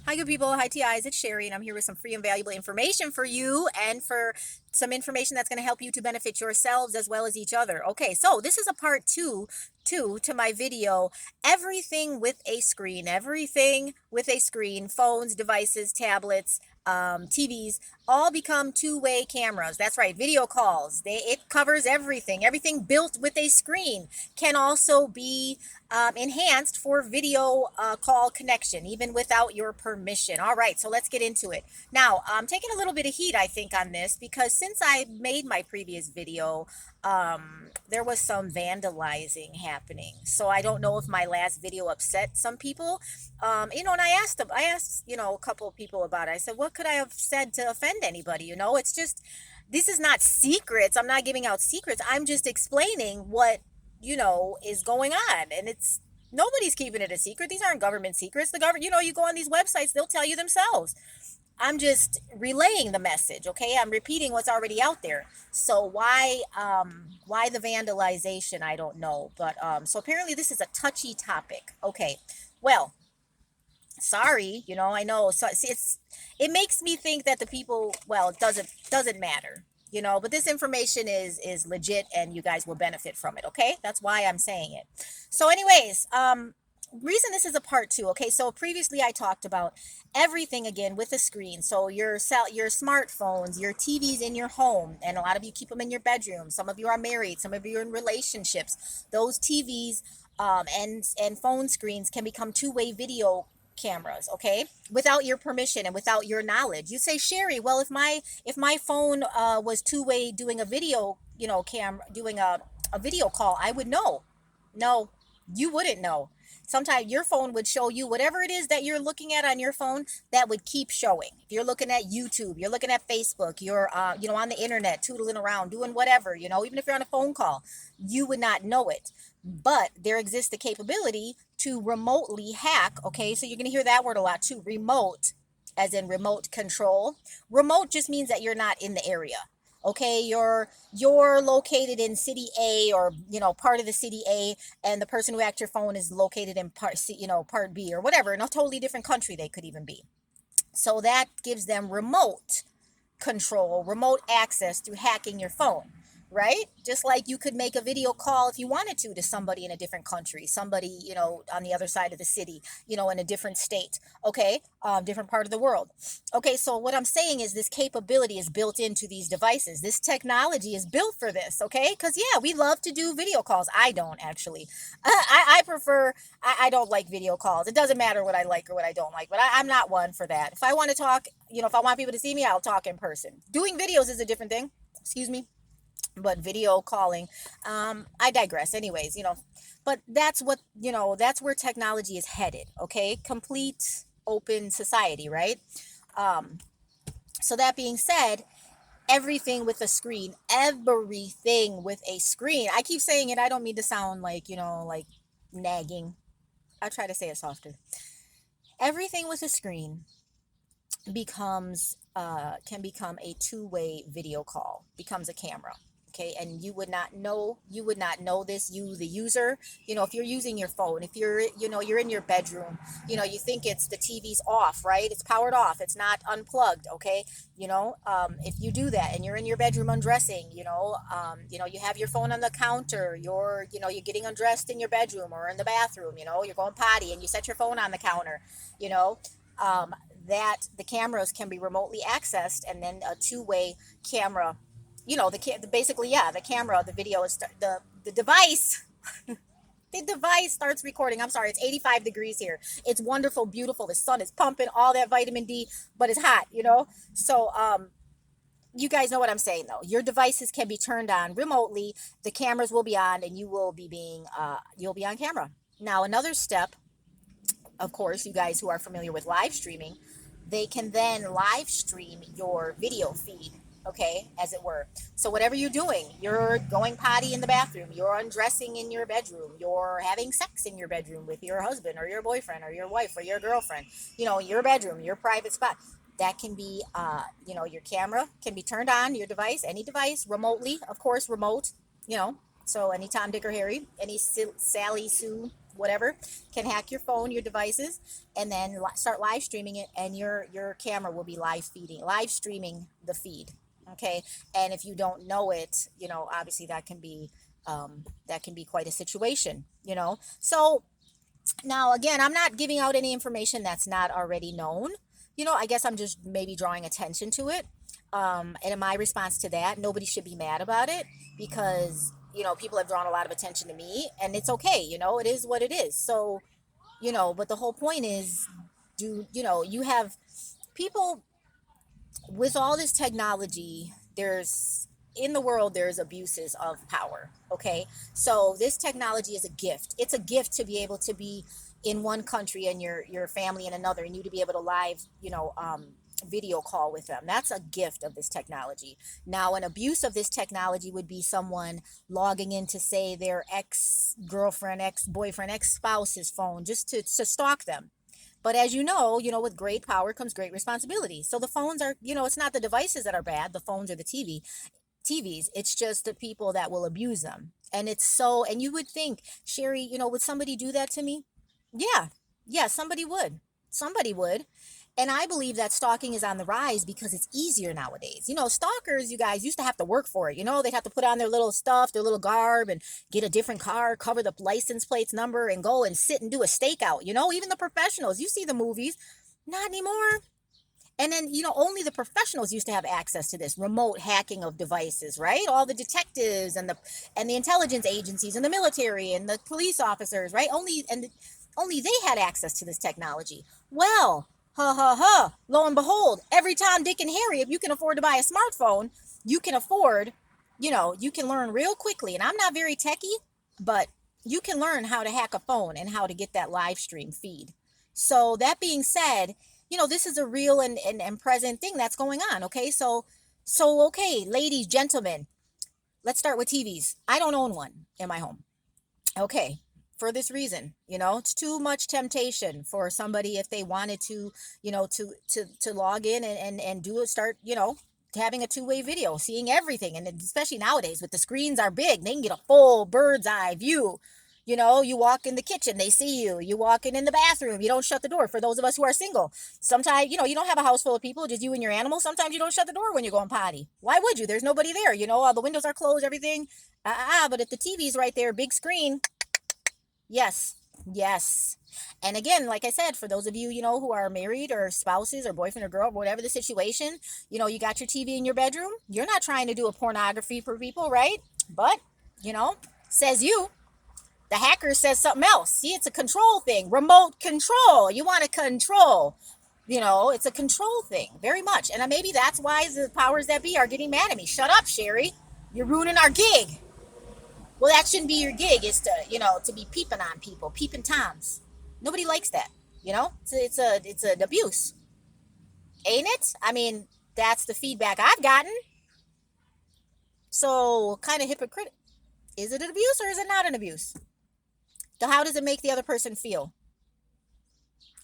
Hi, good people. Hi, TIs. It's Sherry, and I'm here with some free and valuable information for you and for some information that's going to help you to benefit yourselves as well as each other. Okay, so this is a part two to my video. Everything with a screen, everything with a screen, phones, devices, tablets, TVs, all become two-way cameras. That's right, video calls. It covers everything. Everything built with a screen can also be enhanced for video call connection, even without your permission. All right, so let's get into it. Now, I'm taking a little bit of heat, I think, on this because since I made my previous video, there was some vandalizing happening. So I don't know if my last video upset some people. And I asked, a couple of people about it. I said, what could I have said to offend anybody? It's just, this is not secrets. I'm not giving out secrets. I'm just explaining what is going on, and it's nobody's keeping it a secret. These aren't government secrets. The government, you go on these websites, they'll tell you themselves. I'm just relaying the message. Okay, I'm repeating what's already out there. So why the vandalization, I don't know, but so apparently this is a touchy topic. Okay, well, sorry, I know. So it makes me think that the people, well, it doesn't matter, but this information is legit and you guys will benefit from it. Okay, that's why I'm saying it. So anyways, reason this is a part two. Okay, so previously I talked about everything again with a screen. So your smartphones, your TVs in your home, and a lot of you keep them in your bedroom. Some of you are married, some of you are in relationships. Those TVs and phone screens can become two-way video cameras, okay, without your permission and without your knowledge. You say, Sherry, well, if my phone was two-way doing a video, doing a video call, I would know. No, you wouldn't know. Sometimes your phone would show you whatever it is that you're looking at on your phone, that would keep showing. If you're looking at YouTube, you're looking at Facebook, you're on the internet tootling around doing whatever, even if you're on a phone call, you would not know it. But there exists the capability to remotely hack. Okay, so you're going to hear that word a lot too. Remote, as in remote control. Remote just means that you're not in the area. Okay, you're located in city A, or part of the city A, and the person who hacked your phone is located in part C, part B, or whatever, in a totally different country they could even be. So that gives them remote control, remote access through hacking your phone, right? Just like you could make a video call if you wanted to somebody in a different country, somebody, on the other side of the city, in a different state, okay, different part of the world. Okay, so what I'm saying is this capability is built into these devices. This technology is built for this, okay? Because, yeah, we love to do video calls. I don't actually. I prefer, I don't like video calls. It doesn't matter what I like or what I don't like, but I'm not one for that. If I want to talk, if I want people to see me, I'll talk in person. Doing videos is a different thing. Excuse me. But video calling, I digress. Anyways, but that's what, that's where technology is headed. Okay. Complete open society, right? Um, so that being said, everything with a screen, everything with a screen. I keep saying it. I don't mean to sound like, like nagging. I try to say it softer. Everything with a screen becomes can become a two-way video call, becomes a camera. Okay, and you would not know this, you the user. If you're using your phone, if you're in your bedroom, you think it's the TV's off, right? It's powered off, it's not unplugged. Okay, if you do that and you're in your bedroom undressing, you have your phone on the counter, you're getting undressed in your bedroom or in the bathroom, you're going potty and you set your phone on the counter, you know um, that the cameras can be remotely accessed, and then a two-way camera, basically, yeah, the camera, the video is the device. The device starts recording. I'm sorry, it's 85 degrees here. It's wonderful, beautiful. The sun is pumping all that vitamin D, but it's hot, so you guys know what I'm saying, though. Your devices can be turned on remotely, the cameras will be on, and you'll be on camera. Now, another step, of course, you guys who are familiar with live streaming, they can then live stream your video feed, okay, as it were. So whatever you're doing, you're going potty in the bathroom, you're undressing in your bedroom, you're having sex in your bedroom with your husband or your boyfriend or your wife or your girlfriend, your bedroom, your private spot. That can be, your camera can be turned on, your device, any device, remotely, of course, remote, so any Tom, Dick, or Harry, any Sally, Sue, whatever, can hack your phone, your devices, and then start live streaming it, and your camera will be live streaming the feed. Okay, and if you don't know it, obviously that can be quite a situation. So now, again, I'm not giving out any information that's not already known. I guess I'm just maybe drawing attention to it. And in my response to that, nobody should be mad about it because, people have drawn a lot of attention to me, and it's okay. It is what it is. So, but the whole point is, you have people with all this technology, in the world, there's abuses of power. Okay, so this technology is a gift. It's a gift to be able to be in one country and your family in another, and you to be able to live video call with them. That's a gift of this technology. Now, an abuse of this technology would be someone logging into, say, their ex-girlfriend, ex-boyfriend, ex-spouse's phone just to stalk them. But as with great power comes great responsibility. So the phones are, it's not the devices that are bad, the phones or the TVs. It's just the people that will abuse them. And you would think, Sherry, would somebody do that to me? Yeah. Yeah, somebody would. Somebody would. And I believe that stalking is on the rise because it's easier nowadays. Stalkers, you guys, used to have to work for it. They'd have to put on their little stuff, their little garb, and get a different car, cover the license plates number, and go and sit and do a stakeout. Even the professionals, you see the movies. Not anymore. And then, only the professionals used to have access to this remote hacking of devices, right? All the detectives and the intelligence agencies and the military and the police officers, right? Only they had access to this technology. Well, ha ha ha, lo and behold, every Tom, Dick, and Harry, if you can afford to buy a smartphone, you can afford, you can learn real quickly. And I'm not very techie, but you can learn how to hack a phone and how to get that live stream feed. So that being said, this is a real and present thing that's going on. Okay. Okay, ladies, gentlemen, let's start with TVs. I don't own one in my home. Okay. For this reason, it's too much temptation for somebody if they wanted to, to log in and do it, start, having a two-way video, seeing everything. And especially nowadays with the screens are big, they can get a full bird's eye view. You walk in the kitchen, they see you. You walk in the bathroom, you don't shut the door. For those of us who are single, sometimes, you don't have a house full of people, just you and your animal. Sometimes you don't shut the door when you're going potty. Why would you? There's nobody there. All the windows are closed, everything. But if the TV's right there, big screen, yes, yes. And again, like I said, for those of you, who are married or spouses or boyfriend or girl, whatever the situation, you got your TV in your bedroom. You're not trying to do a pornography for people, right? But, says you. The hacker says something else. See, it's a control thing. Remote control. You want to control. It's a control thing, very much. And maybe that's why the powers that be are getting mad at me. Shut up, Sherry. You're ruining our gig. Well, that shouldn't be your gig. Is to, to be peeping on people, peeping toms. Nobody likes that. It's an abuse, ain't it? I mean, that's the feedback I've gotten. So, kind of hypocritical. Is it an abuse or is it not an abuse? How does it make the other person feel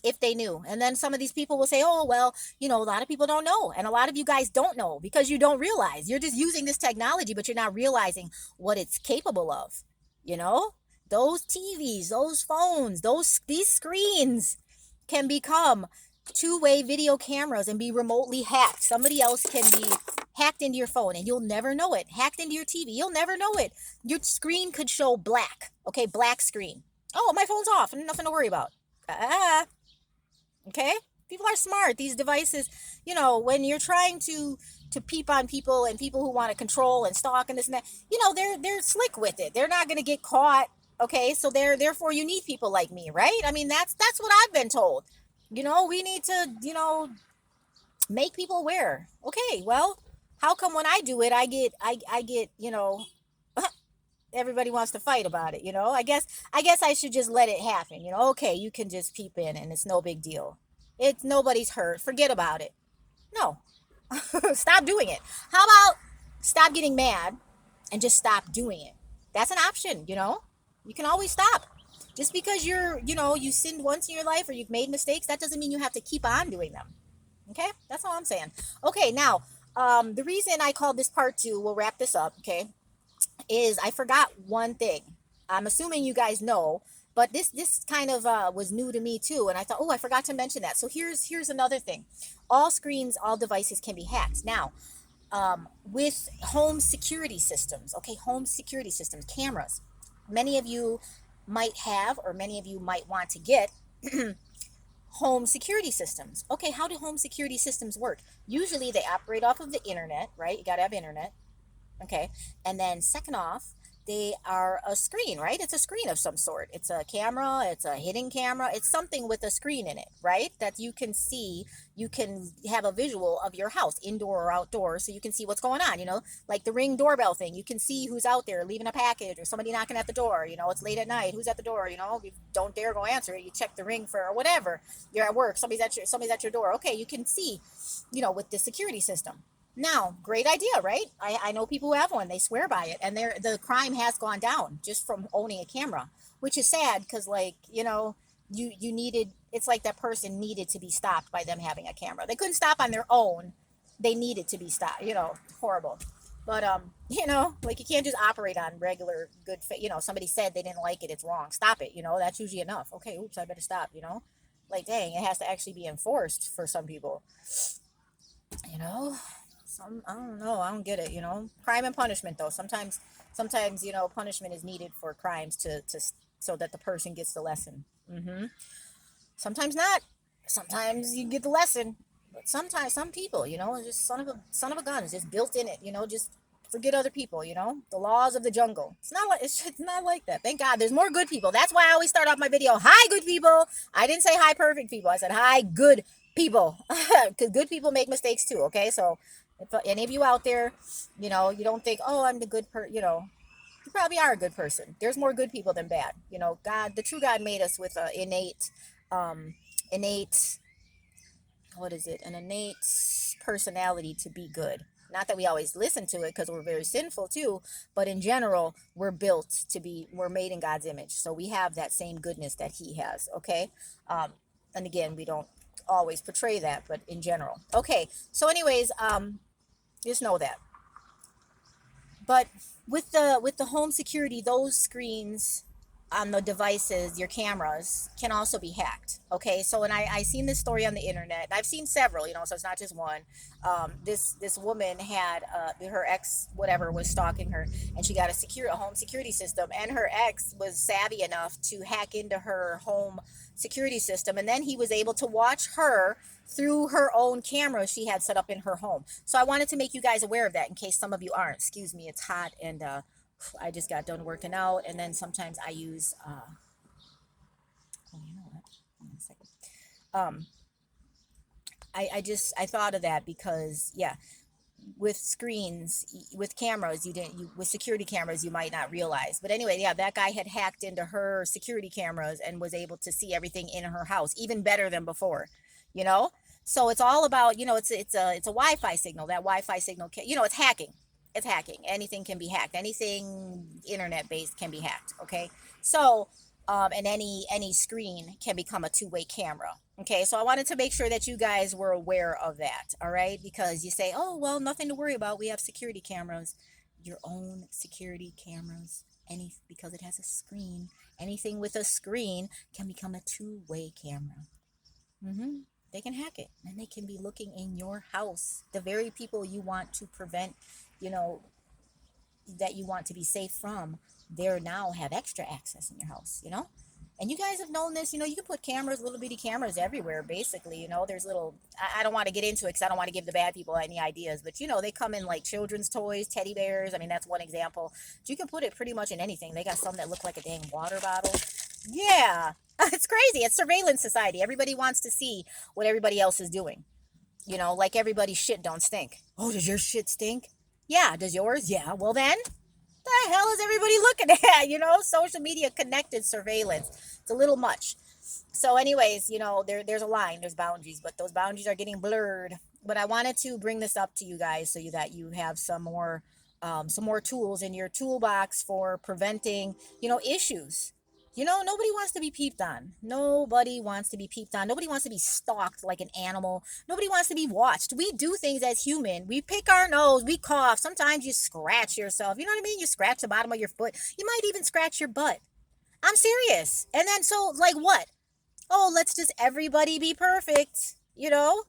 if they knew? And then some of these people will say, oh, well, a lot of people don't know. And a lot of you guys don't know because you don't realize. You're just using this technology, but you're not realizing what it's capable of. Those TVs, those phones, these screens can become two-way video cameras and be remotely hacked. Somebody else can be hacked into your phone and you'll never know it. Hacked into your TV, you'll never know it. Your screen could show black. Okay, black screen. Oh, my phone's off. Nothing to worry about. Okay? People are smart. These devices, when you're trying to peep on people and people who want to control and stalk and this and that, they're slick with it. They're not going to get caught. Okay, so therefore you need people like me, right? I mean, that's what I've been told. We need to, make people aware. Okay, well, how come when I do it, I get, everybody wants to fight about it, I guess I should just let it happen. Okay, you can just peep in and it's no big deal. It's nobody's hurt. Forget about it. No, stop doing it. How about stop getting mad and just stop doing it? That's an option, you can always stop. Just because you sinned once in your life or you've made mistakes, that doesn't mean you have to keep on doing them. Okay, that's all I'm saying. Okay, now, the reason I called this part 2, we'll wrap this up, okay, is I forgot one thing. I'm assuming you guys know But this kind of was new to me too, and I thought, oh, I forgot to mention that. So here's another thing: all screens, all devices can be hacked now. With home security systems, okay, home security systems, cameras. Many of you might have, or many of you might want to get home security systems. Okay, how do home security systems work? Usually they operate off of the internet, right? You got to have internet. Okay. And then second off, they are a screen, right? It's a screen of some sort. It's a camera, it's a hidden camera, it's something with a screen in it, right? That you can see, you can have a visual of your house, indoor or outdoor, so you can see what's going on, like the Ring doorbell thing. You can see who's out there leaving a package or somebody knocking at the door, it's late at night, who's at the door, you don't dare go answer it. You check the Ring for or whatever. You're at work, somebody's at your door. Okay, you can see, with the security system. Now, great idea, right? I know people who have one. They swear by it, and the crime has gone down just from owning a camera, which is sad because, like, you needed. It's like that person needed to be stopped by them having a camera. They couldn't stop on their own. They needed to be stopped. Horrible. But like you can't just operate on regular good. Somebody said they didn't like it. It's wrong. Stop it. That's usually enough. Okay, oops, I better stop. Like dang, it has to actually be enforced for some people. You know. I don't know. I don't get it. Crime and punishment though. Sometimes punishment is needed for crimes to so that the person gets the lesson. Sometimes not. Sometimes you get the lesson, but sometimes some people, are just son of a gun is just built in it. Just forget other people. The laws of the jungle. It's not like that. Thank God, there's more good people. That's why I always start off my video. Hi, good people. I didn't say hi, perfect people. I said hi, good people, because good people make mistakes too. Okay, so if any of you out there, you don't think, oh, I'm the good you probably are a good person. There's more good people than bad. God, the true God made us with a innate, what is it? An innate personality to be good. Not that we always listen to it because we're very sinful too, but in general, we're made in God's image. So we have that same goodness that He has. Okay. And again, we don't always portray that, but in general. Okay. So anyways, just know that. But with the home security, those screens on the devices, your cameras, can also be hacked. Okay, so and I seen this story on the internet. I've seen several, so it's not just one. This woman had her ex whatever was stalking her, and she got a home security system, and her ex was savvy enough to hack into her home security system, and then he was able to watch her through her own camera she had set up in her home. So I wanted to make you guys aware of that in case some of you aren't. Excuse me, it's hot, and I just got done working out, and then sometimes I use oh, you know what? Hold on a second. Um, I thought of that because yeah, with screens, with cameras, you didn't you with security cameras you might not realize. But anyway, yeah, that guy had hacked into her security cameras and was able to see everything in her house even better than before. You know, so it's all about, it's a Wi-Fi signal. That Wi-Fi signal it's hacking. It's hacking. Anything can be hacked. Anything internet based can be hacked. Okay, so and any screen can become a two-way camera. Okay, so I wanted to make sure that you guys were aware of that. All right, because you say, oh well, nothing to worry about. We have security cameras, your own security cameras. Because it has a screen. Anything with a screen can become a two-way camera. Mm-hmm. They can hack it, and they can be looking in your house. The very people you want to prevent, you know, that you want to be safe from, they now have extra access in your house. And you guys have known this, you can put cameras, little bitty cameras everywhere, basically. There's little, I don't want to get into it because I don't want to give the bad people any ideas, but they come in like children's toys, teddy bears. I mean, that's one example. But you can put it pretty much in anything. They got some that look like a dang water bottle. Yeah, it's crazy. It's surveillance society. Everybody wants to see what everybody else is doing. Like everybody's shit don't stink. Oh, does your shit stink? Yeah. Does yours? Yeah. Well, then, the hell is everybody looking at? Social media connected surveillance. It's a little much. So, anyways, there's a line, there's boundaries, but those boundaries are getting blurred. But I wanted to bring this up to you guys so that you have some more tools in your toolbox for preventing, issues. Nobody wants to be peeped on. Nobody wants to be peeped on. Nobody wants to be stalked like an animal. Nobody wants to be watched. We do things as human. We pick our nose, we cough. Sometimes you scratch yourself. You know what I mean? You scratch the bottom of your foot. You might even scratch your butt. I'm serious. And then, so, like, what? Oh, let's just everybody be perfect, you know?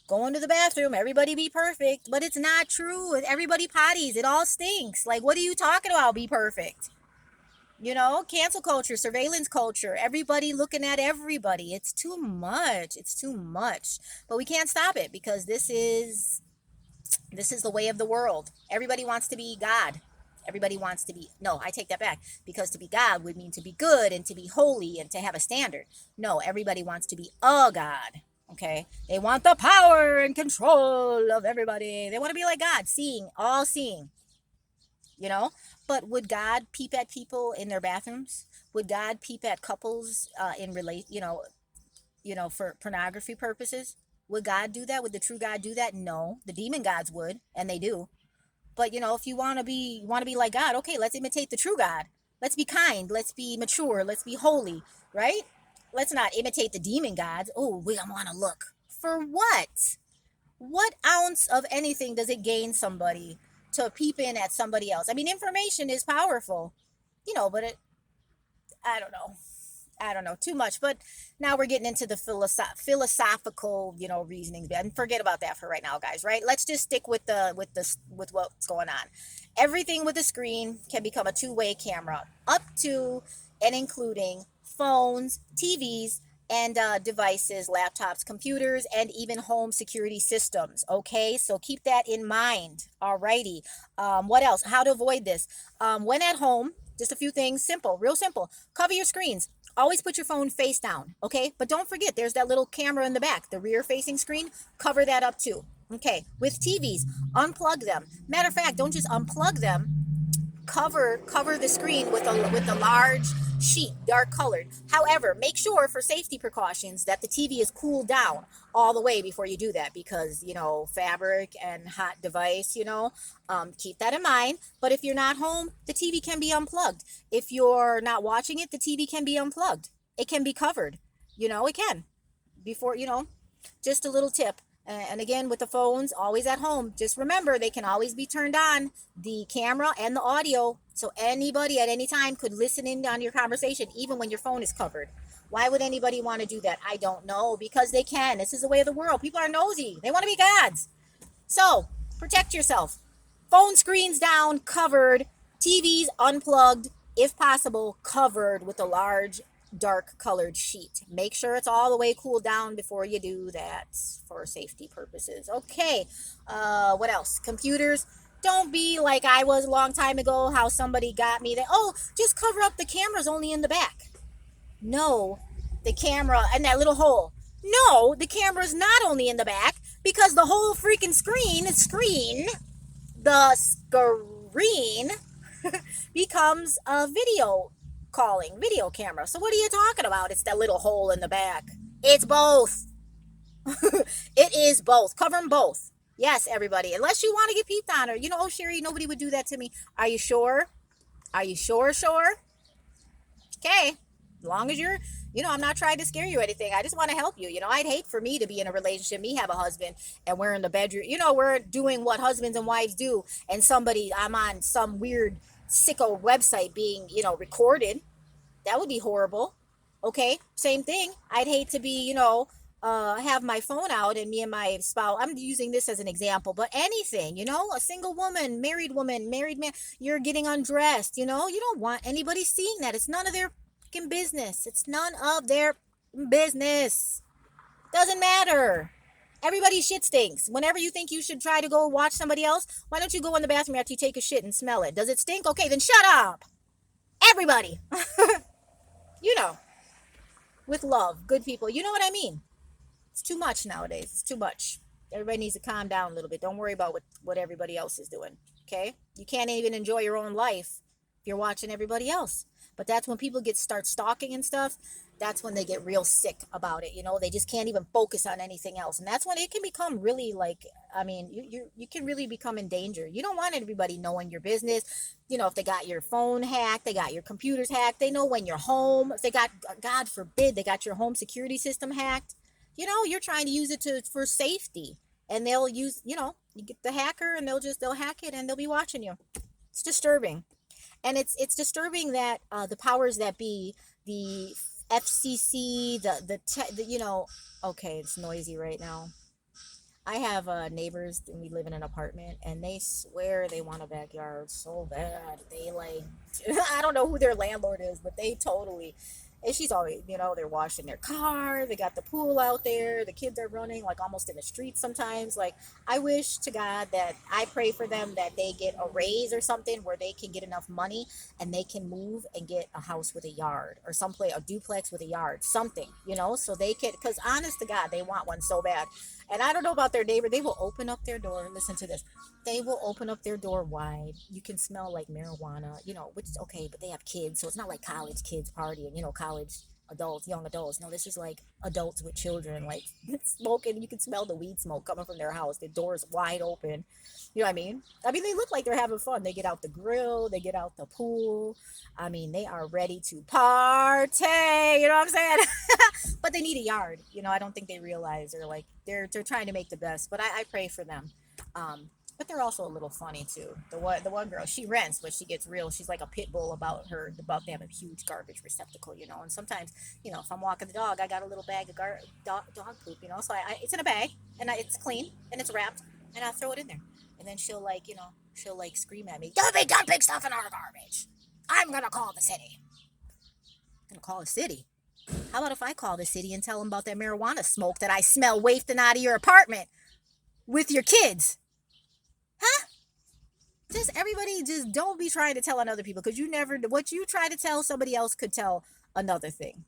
Go into the bathroom, everybody be perfect. But it's not true. Everybody potties. It all stinks. Like, what are you talking about? Be perfect. Cancel culture, surveillance culture, everybody looking at everybody. It's too much. It's too much. But we can't stop it because this is the way of the world. Everybody wants to be God. Everybody wants to be, no, I take that back, because to be God would mean to be good and to be holy and to have a standard. No, everybody wants to be a God. Okay, they want the power and control of everybody. They want to be like God, seeing, all seeing, you know but would God peep at people in their bathrooms? Would God peep at couples in relate for pornography purposes? Would God do that? Would the true God do that? No, the demon gods would, and they do. But if you want to be like God, okay, let's imitate the true God. Let's be kind, let's be mature, let's be holy, right? Let's not imitate the demon gods. Oh, we don't want to look. For what? What ounce of anything does it gain somebody to peep in at somebody else? I mean, information is powerful, but I don't know. I don't know too much, but now we're getting into the philosophical, reasonings. And forget about that for right now, guys. Right? Let's just stick with what's going on. Everything with a screen can become a two-way camera, up to and including phones, TVs, and devices, laptops, computers, and even home security systems. Okay, so keep that in mind. Alrighty. What else? How to avoid this? When at home, just a few things. Simple, real simple. Cover your screens. Always put your phone face down, okay? But don't forget, there's that little camera in the back, the rear facing screen. Cover that up too. Okay, with TVs, unplug them. Matter of fact, don't just unplug them, cover the screen with a large sheet, dark colored. However, make sure for safety precautions that the TV is cooled down all the way before you do that, because fabric and hot device. Keep that in mind. But if you're not home, the TV can be unplugged. If you're not watching it, the TV can be unplugged. It can be covered. It can before. Just a little tip. And again, with the phones, always at home, just remember they can always be turned on, the camera and the audio, so anybody at any time could listen in on your conversation, even when your phone is covered. Why would anybody want to do that? I don't know, because they can. This is the way of the world. People are nosy. They want to be gods. So protect yourself. Phone screens down, covered. TVs unplugged, if possible, covered with a large dark colored sheet. Make sure it's all the way cooled down before you do that for safety purposes. Okay, what else? Computers. Don't be like I was a long time ago, how somebody got me that, oh, just cover up the cameras only in the back. No, the camera and that little hole. No, the camera's not only in the back, because the whole freaking the screen becomes a video camera. So what are you talking about? It's that little hole in the back. It's both. It is both. Cover them both. Yes, everybody. Unless you want to get peeped on, or oh, Sherry, nobody would do that to me. Are you sure? Are you sure? Sure. Okay. As long as you're, I'm not trying to scare you or anything. I just want to help you. I'd hate for me to be in a relationship, me have a husband, and we're in the bedroom. We're doing what husbands and wives do, and I'm on some weird sicko website being, recorded. That would be horrible. Okay, same thing. I'd hate to be, have my phone out and me and my spouse. I'm using this as an example, but anything, a single woman, married man, you're getting undressed. You don't want anybody seeing that. It's none of their fucking business. It's none of their business. Doesn't matter. Everybody's shit stinks. Whenever you think you should try to go watch somebody else, why don't you go in the bathroom after you take a shit and smell it? Does it stink? Okay, then shut up. Everybody. you know, with love, good people. You know what I mean? It's too much nowadays. It's too much. Everybody needs to calm down a little bit. Don't worry about what everybody else is doing. Okay? You can't even enjoy your own life if you're watching everybody else. But that's when people start stalking and stuff. That's when they get real sick about it. They just can't even focus on anything else. And that's when it can become really you can really become in danger. You don't want everybody knowing your business. If they got your phone hacked, they got your computers hacked, they know when you're home. If they got, God forbid, they got your home security system hacked. You're trying to use it for safety. And they'll use, you get the hacker and they'll hack it and they'll be watching you. It's disturbing. And it's disturbing that the powers that be, the FCC, the you know, okay, it's noisy right now. I have neighbors, and we live in an apartment, and they swear they want a backyard so bad. They like, I don't know who their landlord is, but they totally. And she's always, they're washing their car. They got the pool out there. The kids are running like almost in the street sometimes. Like, I wish to God that I pray for them that they get a raise or something where they can get enough money and they can move and get a house with a yard or someplace, a duplex with a yard, something, so they can, because honest to God, they want one so bad. And I don't know about their neighbor. They will open up their door. Listen to this. They will open up their door wide. You can smell like marijuana, which is okay, but they have kids. So it's not like college kids partying, college adults, young adults. No, this is like adults with children, like smoking. You can smell the weed smoke coming from their house. The door's wide open. You know what I mean? I mean, they look like they're having fun. They get out the grill, they get out the pool. I mean, they are ready to party. You know what I'm saying? But they need a yard. I don't think they realize, or like they're trying to make the best. But I pray for them. But they're also a little funny too. The one girl, she rents, but she gets real. She's like a pit bull about them, a huge garbage receptacle. And sometimes, if I'm walking the dog, I got a little bag of dog poop. So it's in a bag, and it's clean and it's wrapped, and I throw it in there, and then she'll like scream at me, "Don't be dumping stuff in our garbage. I'm gonna call the city." I'm gonna call the city. How about if I call the city and tell them about that marijuana smoke that I smell wafting out of your apartment with your kids? Huh? Just everybody, just don't be trying to tell on other people, because you never, what you try to tell somebody else could tell another thing.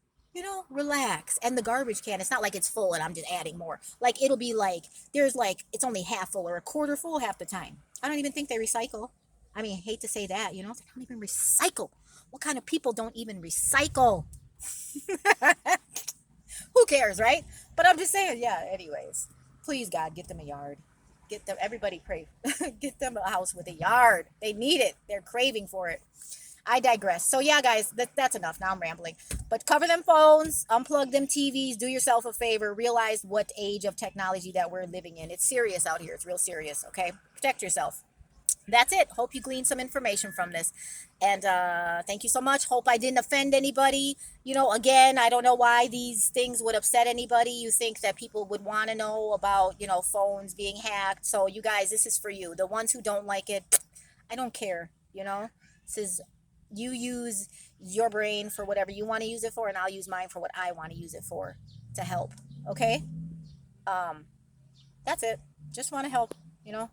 Relax. And the garbage can, it's not like it's full and I'm just adding more. Like, it'll be like, there's like, it's only half full or a quarter full half the time. I don't even think they recycle. I mean, I hate to say that, they don't even recycle. What kind of people don't even recycle? Who cares, right? But I'm just saying, yeah, anyways. Please, God, get them a yard. Get them, everybody pray. Get them a house with a yard. They need it. They're craving for it. I digress. So, yeah, guys, that's enough. Now I'm rambling. But cover them phones, unplug them TVs, do yourself a favor, realize what age of technology that we're living in. It's serious out here. It's real serious, okay? Protect yourself. That's it. Hope you gleaned some information from this. And thank you so much. Hope I didn't offend anybody. Again, I don't know why these things would upset anybody. You think that people would want to know about, phones being hacked. So, you guys, this is for you. The ones who don't like it, I don't care. This is, you use your brain for whatever you want to use it for, and I'll use mine for what I want to use it for, to help. Okay? Um, that's it. Just want to help.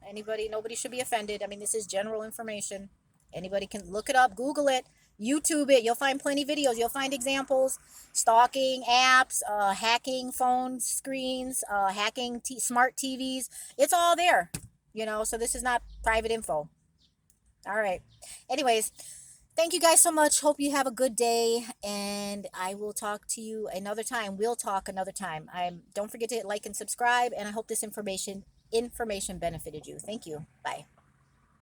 Anybody, nobody should be offended. I mean, this is general information. Anybody can look it up, Google it, YouTube it. You'll find plenty of videos. You'll find examples, stalking apps, hacking phone screens, hacking smart TVs. It's all there. So this is not private info. All right. Anyways, thank you guys so much. Hope you have a good day, and I will talk to you another time. We'll talk another time. Don't forget to hit like and subscribe, and I hope this information benefited you. Thank you. Bye.